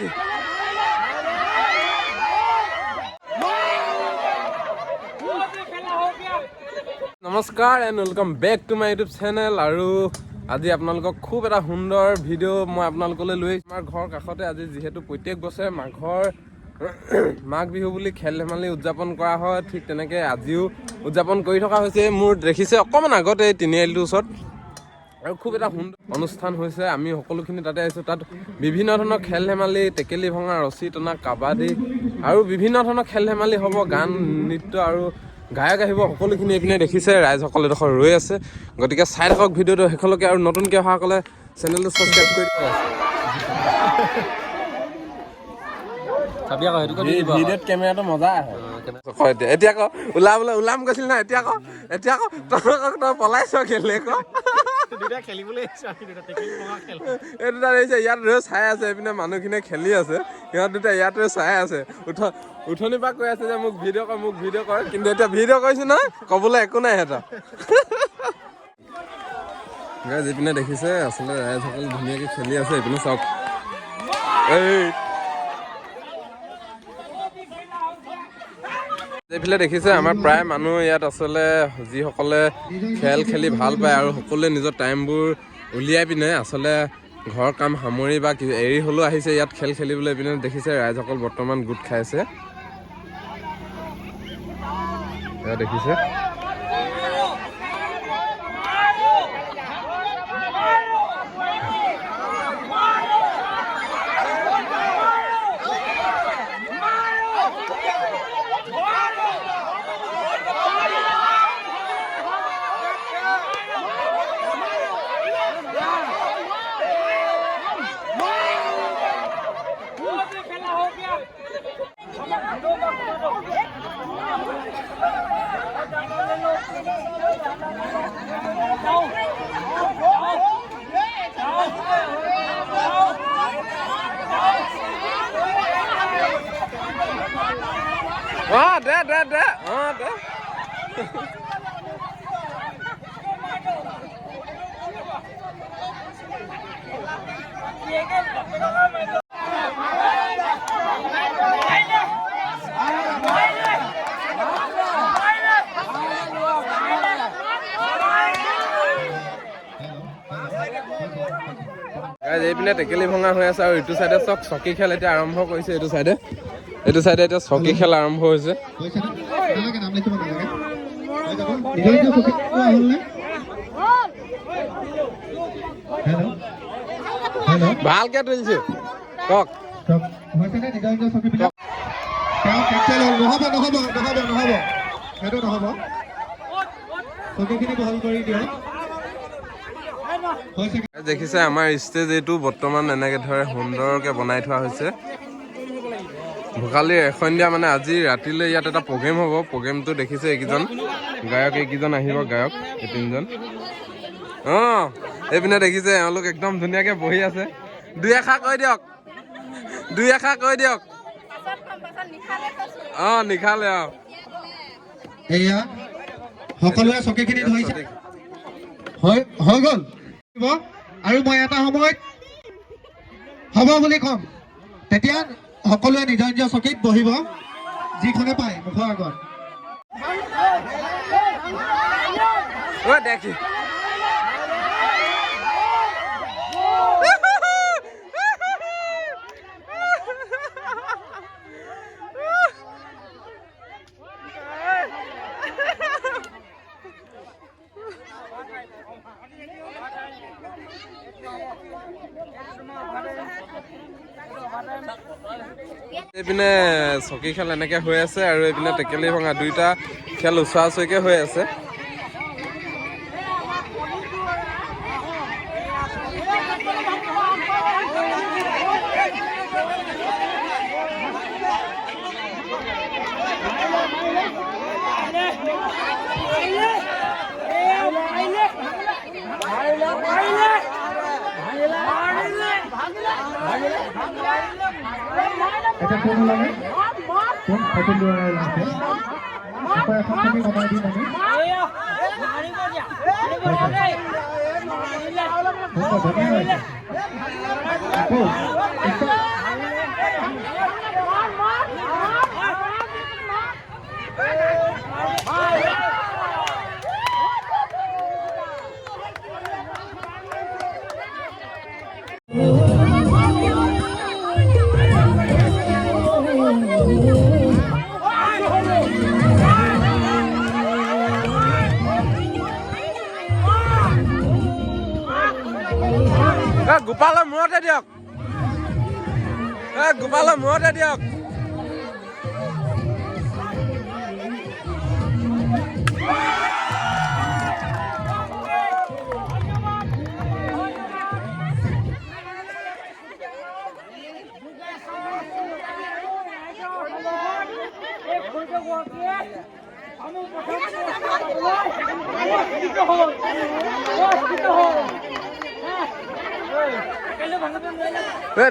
দেখি নমস্কাৰ and welcome back to my YouTube channel. আৰু আজি আপোনালোকক খুব এটা সুন্দৰ ভিডিঅ' মই আপোনালোকলৈ লৈ আহিছোঁ। আমাৰ ঘৰৰ কাষতে আজি যিহেতু প্ৰত্যেক বছৰে মাঘ বিহু বুলি খেল ধেমালি উদযাপন কৰা হয়, ঠিক তেনেকৈ আজিও উদযাপন কৰি থকা হৈছে। মোৰ দেখিছে অকণমান আগতে এই তিনিআলিটোৰ ওচৰত, আৰু খুব এটা সুন্দৰ অনুষ্ঠান হৈছে। আমি সকলোখিনি তাতে আহিছোঁ। তাত বিভিন্ন ধৰণৰ খেল ধেমালি, টেকেলি ভঙা, ৰছী টনা, কাবাডী আৰু বিভিন্ন ধৰণৰ খেল ধেমালি হ'ব, গান নৃত্য আৰু গায়ক আহিব। সকলোখিনি এইপিনে দেখিছে, ৰাইজসকল এডোখৰ ৰৈ আছে। গতিকে চাই থাকক ভিডিঅ'টো শেষলৈকে, আৰু নতুনকৈ অহাসকলে চেনেলটো ছাবস্ক্ৰাইব কৰি দিব। ভিডিঅ'ত কেমেৰাটো মজা আহে। এতিয়া আকৌ ওলাম গৈছিল না, এতিয়া আকৌ তই পলাইছ কেলে আকৌ? এই দুটা দেখিছে ইয়াত ৰৈ চাই আছে, এইপিনে মানুহখিনিয়ে খেলি আছে, সিহঁত দুটা ইয়াত ৰৈ চাই আছে। উঠনিৰ পৰা কৈ আছে যে মোক ভিডিঅ' কৰ, কিন্তু এতিয়া ভিডিঅ' কৰিছো নহয়, ক'বলৈ একো নাই সিহঁতৰ। যিপিনে দেখিছে আচলতে ৰাইজসকল ধুনীয়াকৈ খেলি আছে। এইপিনে চাওক, এইফালে দেখিছে আমাৰ প্ৰায় মানুহ ইয়াত আচলতে যিসকলে খেল খেলি ভাল পায় আৰু সকলোৱে নিজৰ টাইমবোৰ উলিয়াই পিনে আচলতে ঘৰৰ কাম সামৰি বা এৰি হ'লেও আহিছে ইয়াত খেল খেলিবলৈ। এইপিনে দেখিছে ৰাইজসকল বৰ্তমান গোট খাইছে, দেখিছে। দে এইপিনে টেকেলি ভঙা হৈ আছে, আৰু ইটো চাইডে চক চকী খেল এতিয়া আৰম্ভ কৰিছে। এইটো চাইডে এতিয়া চকী খেল আৰম্ভ হৈছে। ভালকে তুলিছো, কওক। দেখিছে আমাৰ ষ্টেজ এইটো বৰ্তমান এনেকে ধৰে সুন্দৰকে বনাই থোৱা হৈছে। ভোগালীৰ এসন্ধিয়া মানে আজি ৰাতিলৈ ইয়াত এটা প্ৰগ্ৰেম হ'ব। প্ৰগ্ৰেমটো দেখিছে এইকেইজন আহিব, গায়ক এই তিনিজন। এইপিনে দেখিছে এওঁলোক একদম ধুনীয়াকে বহি আছে। দুই এষাৰ কৈ দিয়ক। নিখালে এয়া সকলোৱে চকীখিনি ধৰিছে, হৈ গ'ল। আৰু মই এটা সময়ত হ'ব বুলি ক'ম, তেতিয়া সকলোৱে নিজৰ নিজৰ চকীত বহিব, যিখনে পায় মুখৰ আগত। দেখি এইপিনে চকী খেল এনেকে হৈ আছে, আৰু এইপিনে টেকেলি ভঙা, দুইটা খেল ওচৰা ওচৰিকে হৈ আছে। এটা কোন লাগে কোন ফটো লোৱা আছে আকৌ এখন তুমি কমাই দিম আমি ধুনীয়া হৈছে আকৌ গোপালৰ মূৰতে দিয়ক গোপালৰ মূৰতে দিয়ক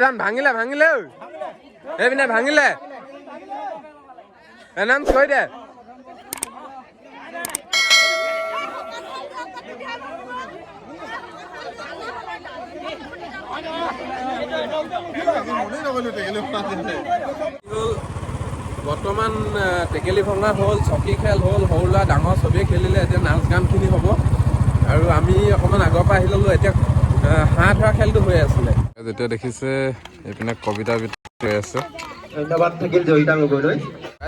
ধান ভাঙিলে এইপিনে ভাঙিলে এনাউন্স কৰি দে বৰ্তমান টেকেলি ভঙা হ'ল চকী খেল হ'ল সৰু ল'ৰা ডাঙৰ চবেই খেলিলে এতিয়া নাচ গানখিনি হ'ব আৰু আমি অকণমান আগৰ পৰা আহি ল'লোঁ এতিয়া হাঁহ ধৰা খেলটো হৈ আছিলে যেতিয়া দেখিছে এইপিনে কবিতা হৈ আছে ধন্যবাদ থাকিল জয়িতা গগৈলৈ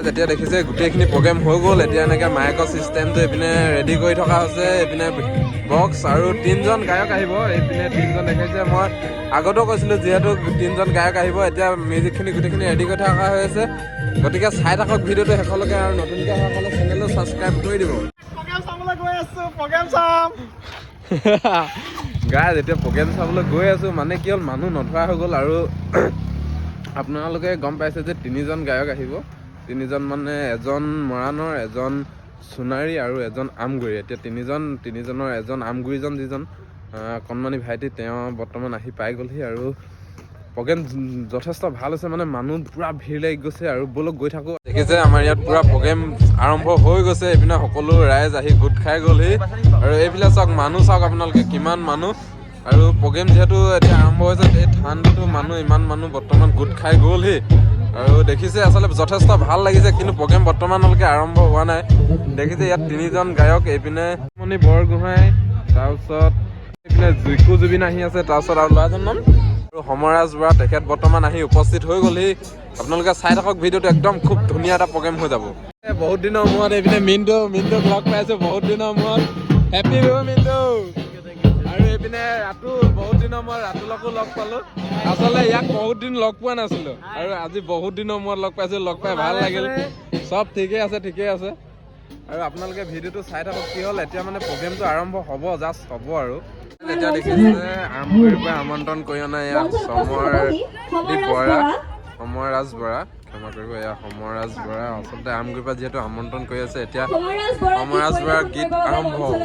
যেতিয়া দেখিছে গোটেইখিনি প্ৰগ্ৰেম হৈ গ'ল এতিয়া এনেকৈ মাইকৰ ছিষ্টেমটো এইপিনে ৰেডি কৰি থকা হৈছে এইপিনে বক্স আৰু 3জন গায়ক আহিব এইপিনে 3জন দেখাইছে মই আগতেও কৈছিলোঁ যিহেতু 3জন গায়ক আহিব এতিয়া মিউজিকখিনি গোটেইখিনি ৰেডি কৰি থকা হৈ আছে গতিকে চাই থাকক ভিডিঅ'টো শেষলৈকে আৰু নতুনকৈ অহাসকলে চেনেলটো ছাবস্ক্ৰাইব কৰি দিব গাইজ এতিয়া প্ৰগ্ৰেম চাবলৈ গৈ আছোঁ মানে কি হ'ল মানুহ নধৰা হৈ গ'ল আৰু আপোনালোকে গম পাইছে যে 3জন গায়ক আহিব 3জন মানে এজন মৰাণৰ এজন সোণাৰী আৰু এজন আমগুৰি এতিয়া 3জনৰ এজন আমগুৰিজন যিজন কণমানি ভাইটি তেওঁ বৰ্তমান আহি পাই গ'লহি আৰু প্ৰগ্ৰেম যথেষ্ট ভাল হৈছে মানে মানুহ পূৰা ভিৰ লাগি গৈছে আৰু বলক গৈ থাকোঁ দেখিছে আমাৰ ইয়াত পূৰা প্ৰগ্ৰেম আৰম্ভ হৈ গৈছে এইপিনে সকলো ৰাইজ আহি গোট খাই গ'লহি আৰু এইফালে চাওক মানুহ চাওক আপোনালোকে কিমান মানুহ আৰু প্ৰগ্ৰেম যিহেতু এতিয়া আৰম্ভ হৈছে এই ঠাণ্ডাটো ইমান মানুহ বৰ্তমান গোট খাই গ'লহি আৰু দেখিছে আচলতে যথেষ্ট ভাল লাগিছে কিন্তু প্ৰগ্ৰেম বৰ্তমানলৈকে আৰম্ভ হোৱা নাই দেখিছে ইয়াত 3জন গায়ক এইপিনে জিতিমণি বৰগোহাঁই তাৰপিছত এইপিনে জুইকু জুবিন আহি আছে তাৰপিছত আৰু ল'ৰাজন নাম আৰু সমৰাজ বৰা তেখেত বৰ্তমান আহি উপস্থিত হৈ গ'লহি আপোনালোকে চাই থাকক ভিডিঅ'টো একদম খুব ধুনীয়া এটা প্ৰগ্ৰেম হৈ যাব বহুত দিনৰ মূৰত এইপিনে মিণ্টুক লগ পাইছোঁ বহুত দিনৰ মূৰত হেপী বিহু মিণ্টু আৰু এইপিনে ৰাতু বহুত দিনৰ মূৰত ৰাতুলকো লগ পালোঁ আচলতে ইয়াক বহুত দিন লগ পোৱা নাছিলোঁ আৰু আজি বহুত দিনৰ মূৰত লগ পাইছোঁ লগ পাই ভাল লাগিল চব ঠিকেই আছে আৰু আপোনালোকে ভিডিঅ'টো চাই থাকক কি হ'ল এতিয়া মানে প্ৰগ্ৰেমটো আৰম্ভ হ'ব জাষ্ট হ'ব আৰু এতিয়া দেখিছে আমগুৰিৰ পৰা আমন্ত্ৰণ কৰি অনা এয়া সমৰাজ বৰা ক্ষমা কৰিব এয়া সমৰাজ বৰা আচলতে আমগুৰিৰ পৰা যিহেতু আমন্ত্ৰণ কৰি আছে এতিয়া সমৰাজ বৰাৰ গীত আৰম্ভ হ'ব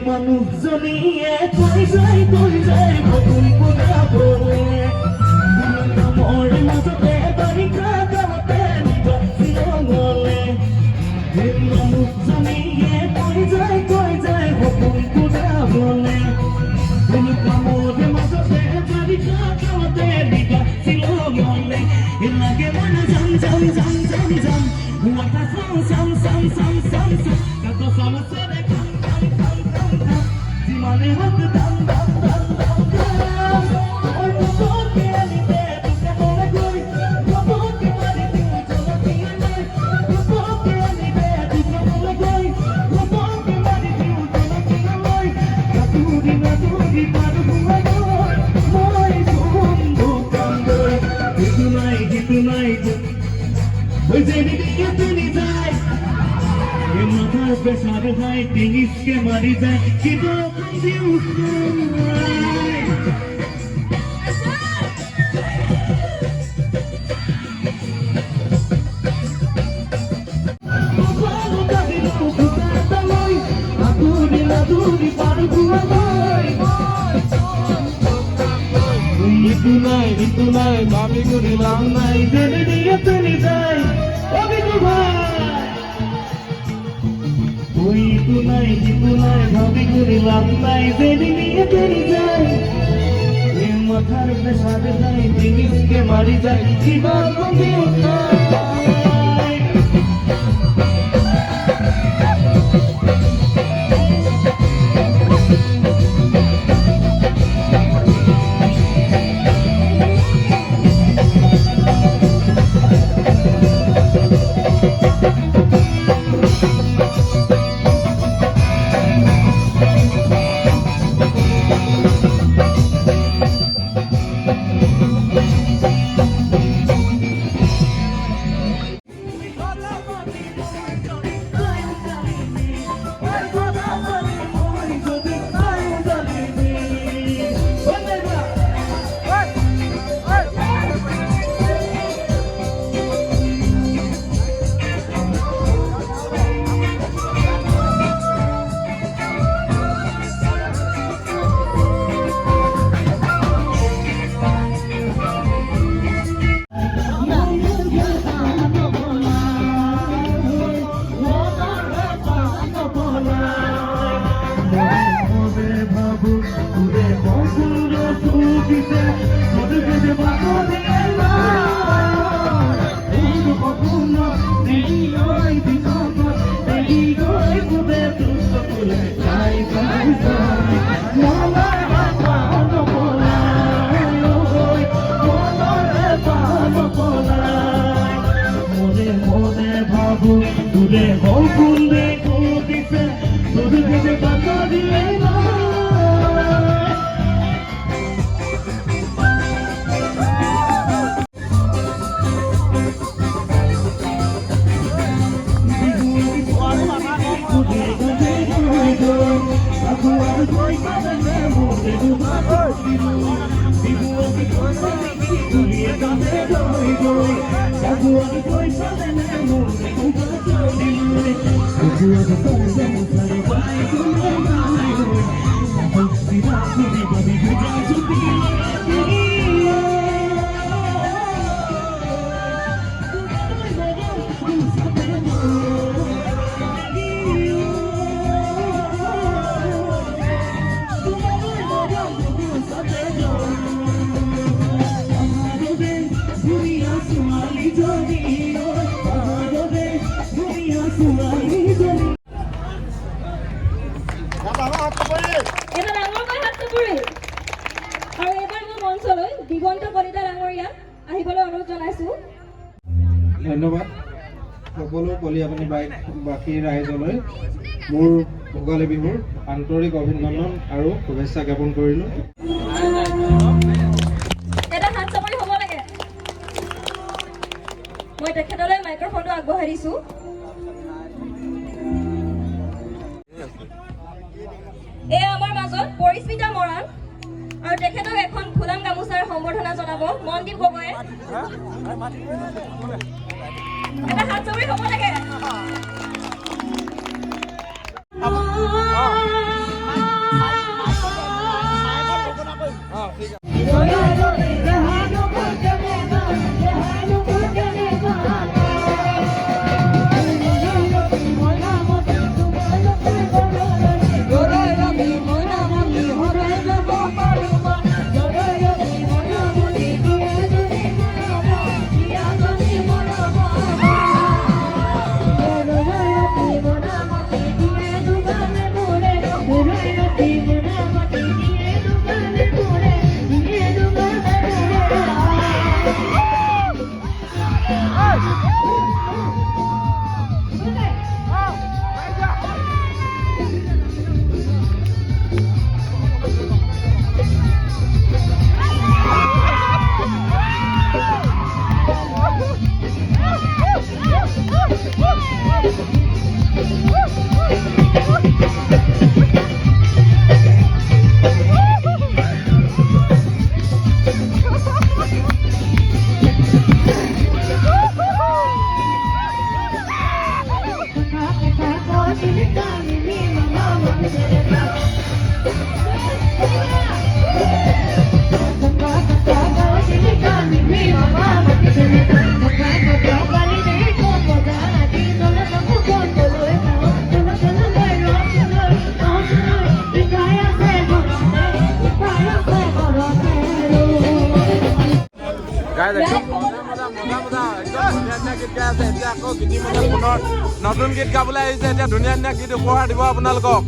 মানুহজনীয়ে কৈ যায় বকুল বনাবলে নামৰ মাজতে বাৰিষা কালতে নিবাচিলে মানুহজনীয়ে কৈ যায় বকুল বনাবলে নামৰ মাজতে বাৰিষা কালতে নিবাচিলে লাগে মন যাম ৱাটাৰফল চাম কাকো চামছে দেখাম Mane hak dam Oi to ke alite tu kore koi Wo ke mari tu chalo tiene Wo ke alite tu kore koi Wo ke mari tu chalo tiene Naturi paru hua koi Moi sumbu kandoi Gitu nai Oi jeni diketuni jai Mathar pe sar hai tingis ke mari jai Kido diu Naturi paru hua koi Itu nai Mami guri lam nai Jeni diketuni jai Obi tu bhai Oi দিপুনাই ভাবি করে লাভ নাই বেরি নিয়ে বেরি যায় মাথার পেশাদ নাই জিনিসকে মারি যায় জীবন ধন্যবাদ সকলো কলিয়াপানী বাসী ৰাইজলৈ মোৰ ভোগালী বিহুৰ আন্তৰিক অভিনন্দন আৰু শুভেচ্ছা জ্ঞাপন কৰিলোঁ। মই তেখেতলৈ মাইক্ৰফোনটো আগবঢ়াই দিছোঁ। এয়া আমাৰ মাজত পৰিস্মিতা মৰাণ আৰু তেখেতক এখন ফুলাম গামোচাৰ সম্বৰ্ধনা জনাব মনদীপ গগৈয়ে। এটা হাত চাপৰি হ'ব লাগে। ঠিকে আছে এতিয়া আকৌ গীতিমণিয়ে পুনৰ নতুন গীত গাবলৈ আহিছে এতিয়া ধুনীয়া ধুনীয়া গীত উপহাৰ দিব আপোনালোকক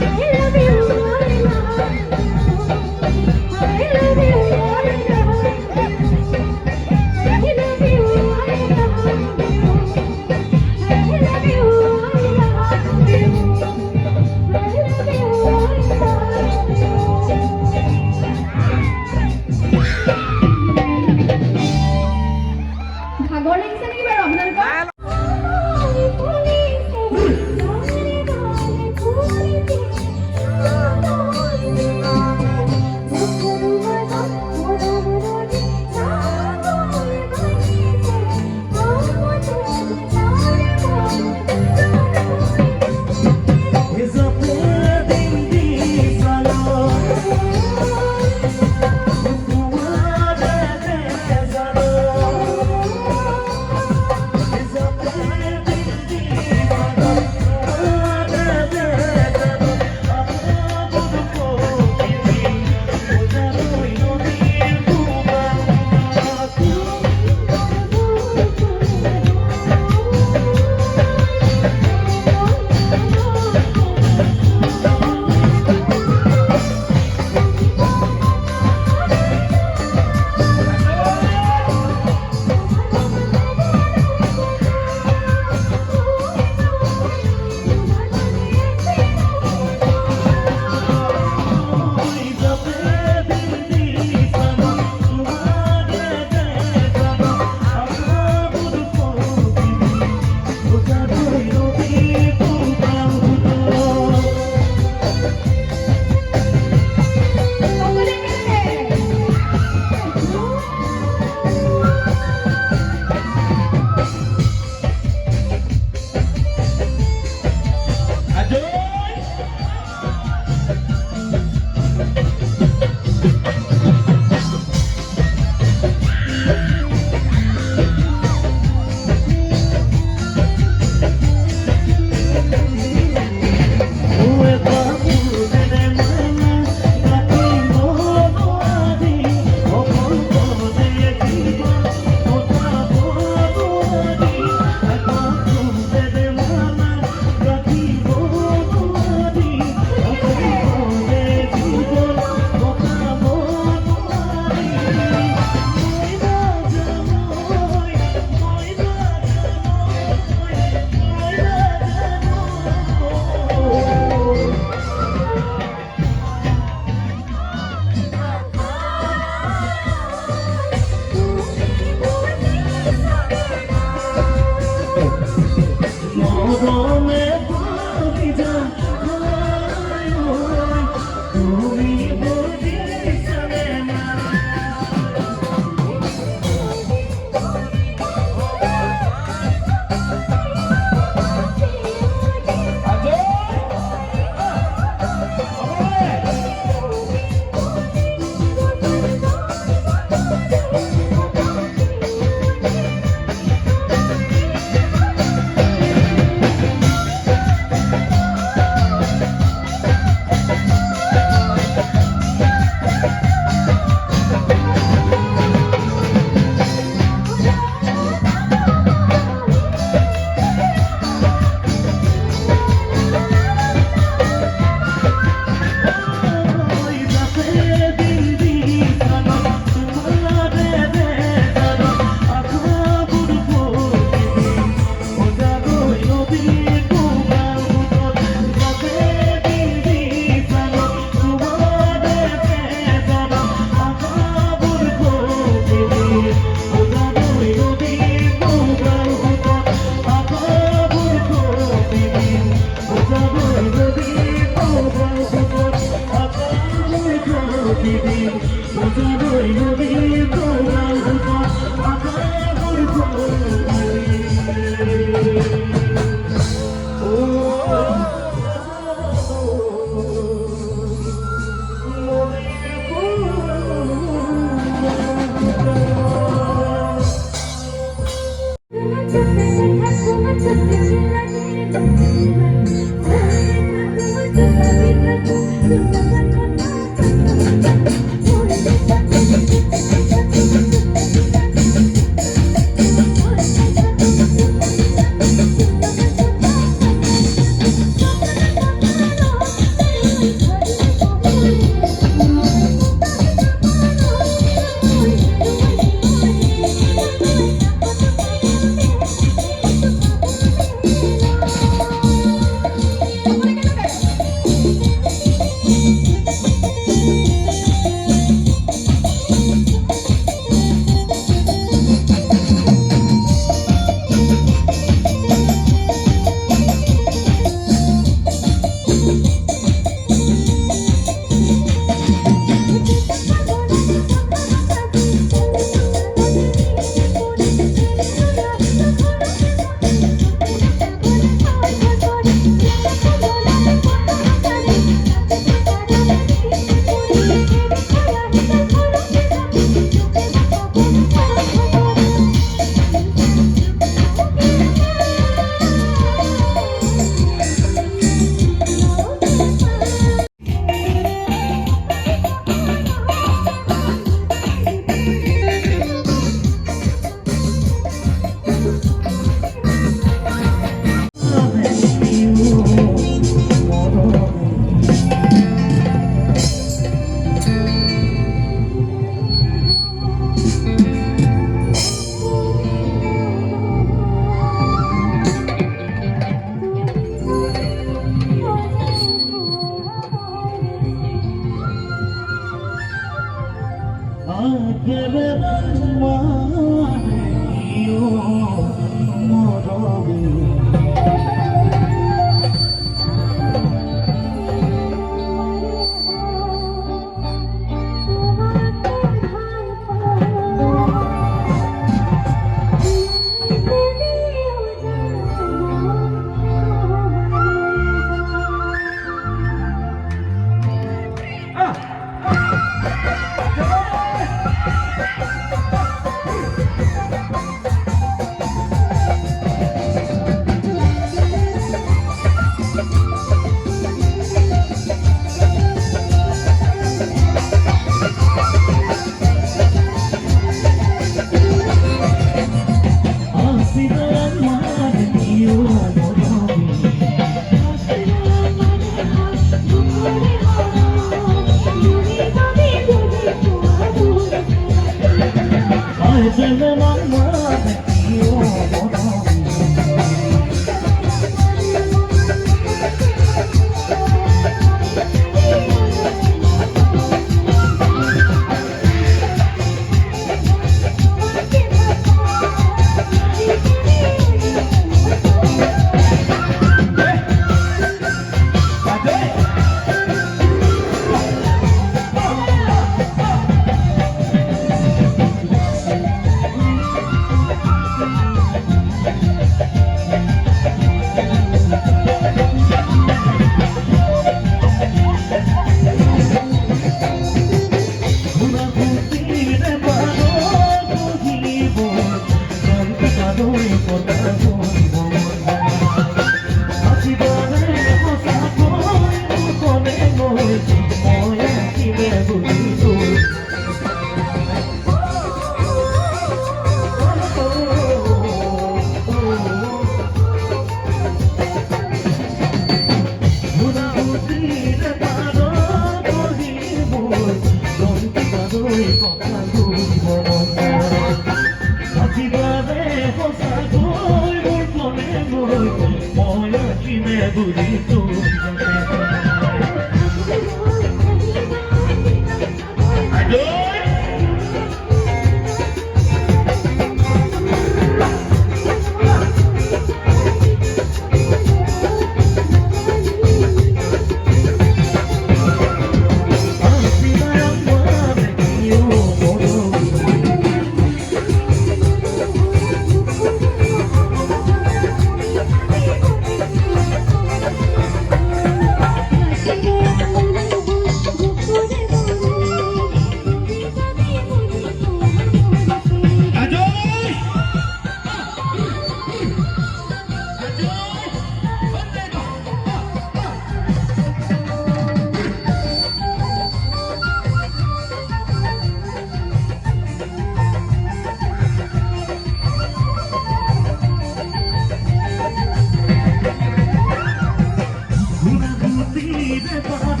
তুলিৰে পাৰ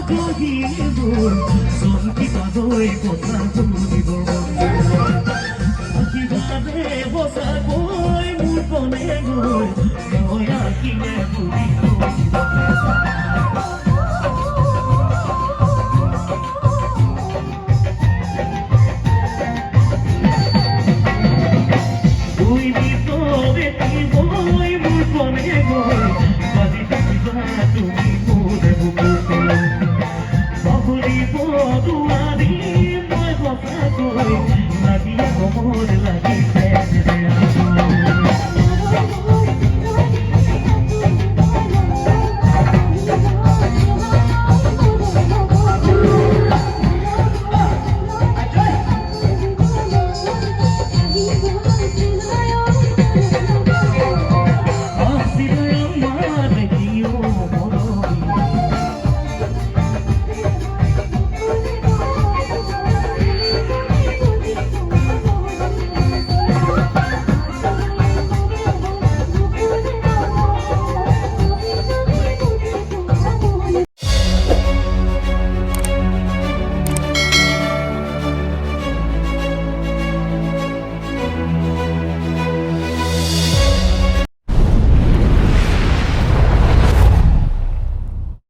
গহিবোৰ চমকি পালৈ কথা শুনিবৰ আশীৰ্বাদে বচাকৈ মোৰ কণে গৈ মই আঁকিলে তুলি